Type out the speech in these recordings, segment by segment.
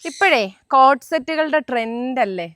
ഇപ്പോഴേ code സെറ്റുകളുടെ trend അല്ലേ,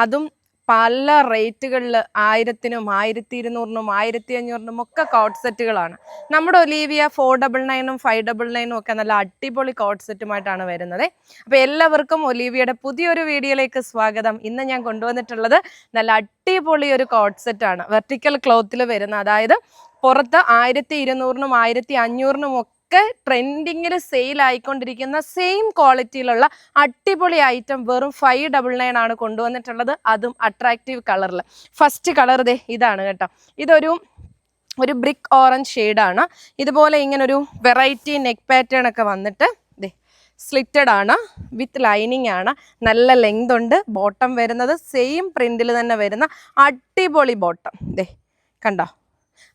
അതും പല റേറ്റുകളിൽ 1000-നും 1200-നും 1500-നും ഒക്കെ കോഡ് സെറ്റുകളാണ്. നമ്മുടെ ഒലീവിയ 499-നും 599-നും ഒക്കെ നല്ല അടിപൊളി കോഡ് സെറ്റുമായിട്ടാണ് വരുന്നത്. അപ്പോൾ എല്ലാവർക്കും ഒലീവിയയുടെ പുതിയൊരു വീഡിയോയിലേക്ക് സ്വാഗതം. ഇന്ന് ഞാൻ കൊണ്ടുവന്നിട്ടുള്ളത് നല്ല അടിപൊളി ഒരു കോഡ് സെറ്റാണ്, വെർട്ടിക്കൽ ക്ലോത്തിൽ വരുന്ന, അതായത് പുറത്ത് 1200-നും 1500-നും ഒക്കെ ട്രെൻഡിങ്ങിൽ സെയിൽ ആയിക്കൊണ്ടിരിക്കുന്ന സെയിം ക്വാളിറ്റിയിലുള്ള അടിപൊളി ഐറ്റം വെറും 599 ആണ് കൊണ്ടുവന്നിട്ടുള്ളത്, അതും അട്രാക്റ്റീവ് കളറിൽ. ഫസ്റ്റ് കളർ ദേ ഇതാണ് കേട്ടോ. ഇതൊരു ബ്രിക്ക് ഓറഞ്ച് ഷെയ്ഡാണ്. ഇതുപോലെ ഇങ്ങനൊരു വെറൈറ്റി നെക്ക് പാറ്റേൺ ഒക്കെ വന്നിട്ട് ദേ സ്ലിറ്റഡ് ആണ്, വിത്ത് ലൈനിങ് ആണ്, നല്ല ലെങ്ത് ഉണ്ട്. ബോട്ടം വരുന്നത് സെയിം പ്രിന്റിൽ തന്നെ വരുന്ന അടിപൊളി ബോട്ടം. ദേ കണ്ടോ,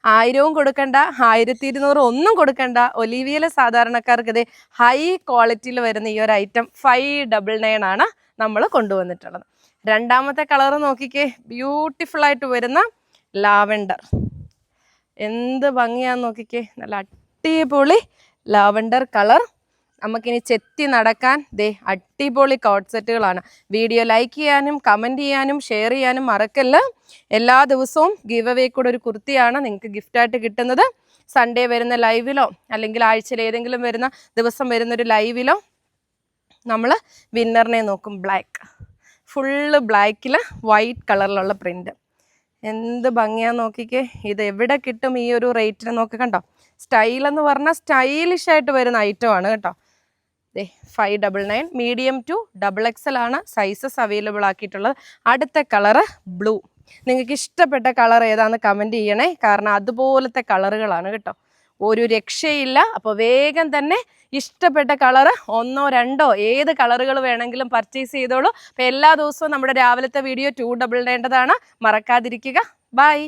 1000-വും കൊടുക്കണ്ട, 1200 ഒന്നും കൊടുക്കണ്ട. ഒലീവിയയിലെ സാധാരണക്കാർക്ക് ഇത് ഹൈ ക്വാളിറ്റിയിൽ വരുന്ന ഈ ഒരു ഐറ്റം 599 ആണ് നമ്മൾ കൊണ്ടുവന്നിട്ടുള്ളത്. രണ്ടാമത്തെ കളർ നോക്കിക്കേ, ബ്യൂട്ടിഫുൾ ആയിട്ട് വരുന്ന ലാവെൻഡർ. എന്ത് ഭംഗിയാന്ന് നോക്കിക്കേ, നല്ല അടിപൊളി ലാവെൻഡർ കളർ. നമുക്കിനി ചെത്തി നടക്കാൻ ദേ അടിപൊളി കോഡ് സെറ്റുകളാണ്. വീഡിയോ ലൈക്ക് ചെയ്യാനും കമൻറ്റ് ചെയ്യാനും ഷെയർ ചെയ്യാനും മറക്കല്ല. എല്ലാ ദിവസവും ഗിവ് അവേ കൂടെ ഒരു കുർത്തിയാണ് നിങ്ങൾക്ക് ഗിഫ്റ്റായിട്ട് കിട്ടുന്നത്. സൺഡേ വരുന്ന ലൈവിലോ അല്ലെങ്കിൽ ആഴ്ചയിൽ ഏതെങ്കിലും വരുന്ന ദിവസം വരുന്നൊരു ലൈവിലോ നമ്മൾ വിന്നറിനെ നോക്കും. ബ്ലാക്ക്, ഫുള്ള് ബ്ലാക്കിൽ വൈറ്റ് കളറിലുള്ള പ്രിൻറ്റ്. എന്ത് ഭംഗിയാന്ന് നോക്കിക്കേ. ഇത് എവിടെ കിട്ടും ഈ ഒരു റേറ്റിന് നോക്കി. കണ്ടോ, സ്റ്റൈലെന്ന് പറഞ്ഞാൽ സ്റ്റൈലിഷ് ആയിട്ട് വരുന്ന ഐറ്റമാണ് കേട്ടോ. 599, മീഡിയം ടു XXL ആണ് സൈസസ് അവൈലബിൾ ആക്കിയിട്ടുള്ളത്. അടുത്ത കളറ് ബ്ലൂ. നിങ്ങൾക്ക് ഇഷ്ടപ്പെട്ട കളർ ഏതാണെന്ന് കമൻറ്റ് ചെയ്യണേ, കാരണം അതുപോലത്തെ കളറുകളാണ് കേട്ടോ, ഒരു രക്ഷയില്ല. അപ്പോൾ വേഗം തന്നെ ഇഷ്ടപ്പെട്ട കളറ് 1-ഓ 2-ഓ ഏത് കളറുകൾ വേണമെങ്കിലും പർച്ചേസ് ചെയ്തോളൂ. അപ്പോൾ എല്ലാ ദിവസവും നമ്മുടെ രാവിലത്തെ വീഡിയോ 299 മറക്കാതിരിക്കുക. ബൈ.